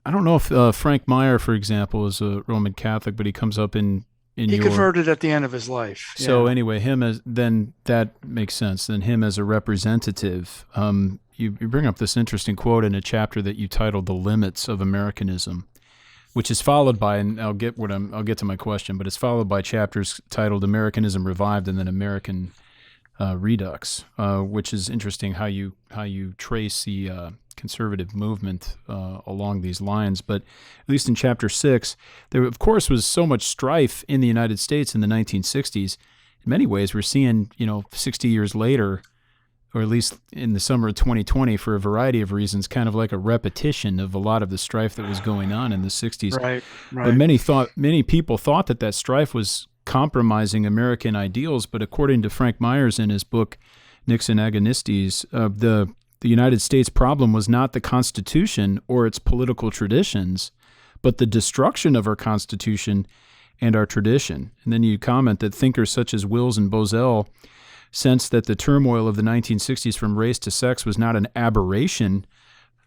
I don't know if Frank Meyer, for example, is a Roman Catholic, but he comes up in He your. converted at the end of his life. So Yeah. anyway, him as then that makes sense. Then him as a representative. You bring up this interesting quote in a chapter that you titled "The Limits of Americanism," which is followed by, and I'll get to my question, but it's followed by chapters titled "Americanism Revived" and then "American Redux," which is interesting how you trace the conservative movement along these lines. But at least in chapter 6, there of course was so much strife in the United States in the 1960s. In many ways, we're seeing 60 years later, or at least in the summer of 2020, for a variety of reasons, kind of like a repetition of a lot of the strife that was going on in the 60s. Right. But Right. many people thought that strife was compromising American ideals. But according to Frank Myers in his book Nixon Agonistes, the United States problem was not the Constitution or its political traditions, but the destruction of our Constitution and our tradition. And then you comment that thinkers such as Wills and Bozell sensed that the turmoil of the 1960s from race to sex was not an aberration,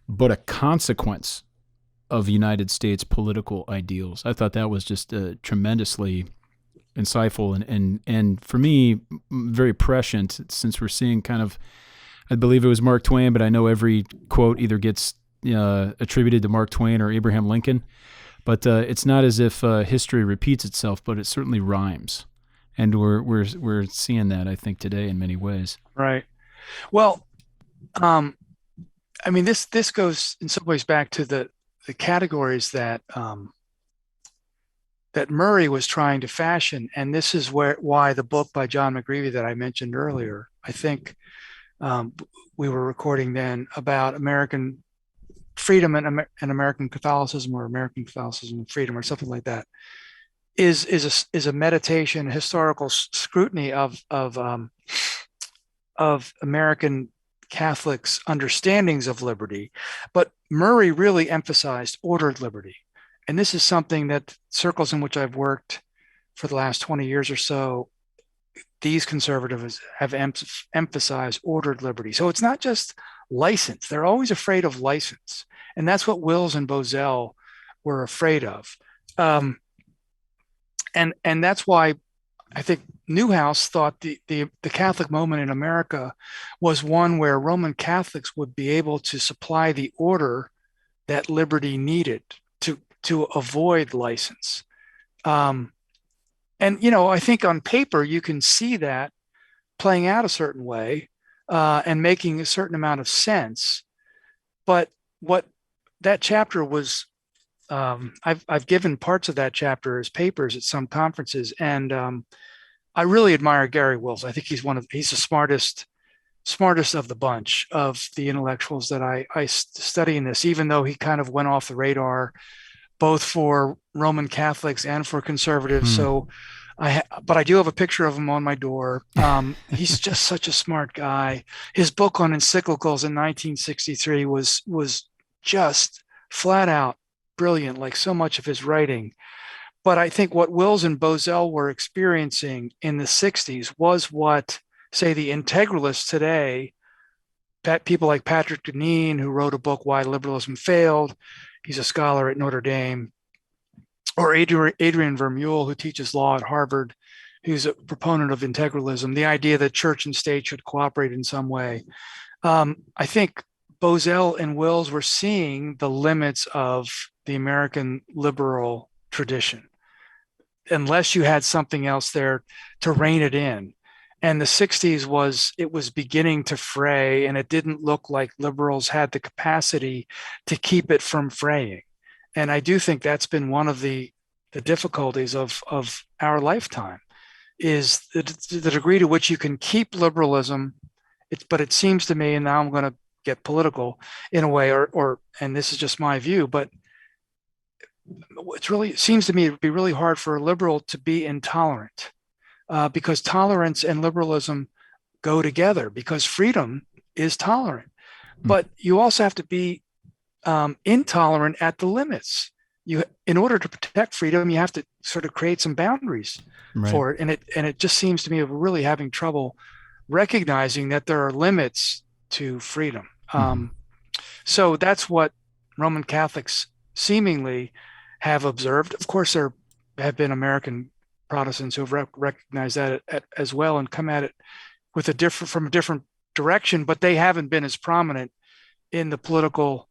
but a consequence of United States political ideals. I thought that was just tremendously insightful and for me very prescient, since we're seeing kind of, I believe it was Mark Twain, but I know every quote either gets attributed to Mark Twain or Abraham Lincoln. But it's not as if history repeats itself, but it certainly rhymes, and we're seeing that, I think, today in many ways. Right. Well, um, I mean, this goes in some ways back to the categories that Murray was trying to fashion, and this is why the book by John McGreevy that I mentioned earlier, I think um, we were recording then, about American freedom and American Catholicism, or American Catholicism and freedom, or something like that, is a meditation, historical scrutiny of American Catholics' understandings of liberty. But Murray really emphasized ordered liberty. And this is something that circles in which I've worked for the last 20 years or so, these conservatives have emphasized ordered liberty. So it's not just license. They're always afraid of license. And that's what Wills and Bozell were afraid of. Um, and that's why I think Newhouse thought the Catholic moment in America was one where Roman Catholics would be able to supply the order that liberty needed to avoid license. Um, and I think on paper you can see that playing out a certain way and making a certain amount of sense. But what that chapter was, I've given parts of that chapter as papers at some conferences, and I really admire Gary Wills. I think he's the smartest of the bunch of the intellectuals that I study in this, even though he kind of went off the radar both for Roman Catholics and for conservatives. Hmm. So but I do have a picture of him on my door. He's just such a smart guy. His book on encyclicals in 1963 was just flat out brilliant, like so much of his writing. But I think what Wills and Bozell were experiencing in the 60s was what, say, the integralists today, people like Patrick Deneen, who wrote a book, Why Liberalism Failed. He's a scholar at Notre Dame. Or Adrian Vermeule, who teaches law at Harvard, who's a proponent of integralism, the idea that church and state should cooperate in some way. I think Bozell and Wills were seeing the limits of the American liberal tradition, unless you had something else there to rein it in. And the 60s was beginning to fray, and it didn't look like liberals had the capacity to keep it from fraying. And I do think that's been one of the difficulties of our lifetime, is the degree to which you can keep liberalism. But it seems to me, and now I'm going to get political in a way, and this is just my view, but it seems to me it would be really hard for a liberal to be intolerant, because tolerance and liberalism go together, because freedom is tolerant. But you also have to be intolerant at the limits. In order to protect freedom, you have to sort of create some boundaries Right. for it. And it just seems to me we're really having trouble recognizing that there are limits to freedom. Mm-hmm. So that's what Roman Catholics seemingly have observed. Of course, there have been American Protestants who have recognized that as well and come at it with a different direction, but they haven't been as prominent in the political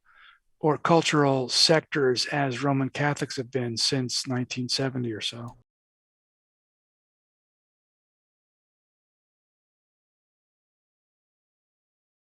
or cultural sectors as Roman Catholics have been since 1970 or so.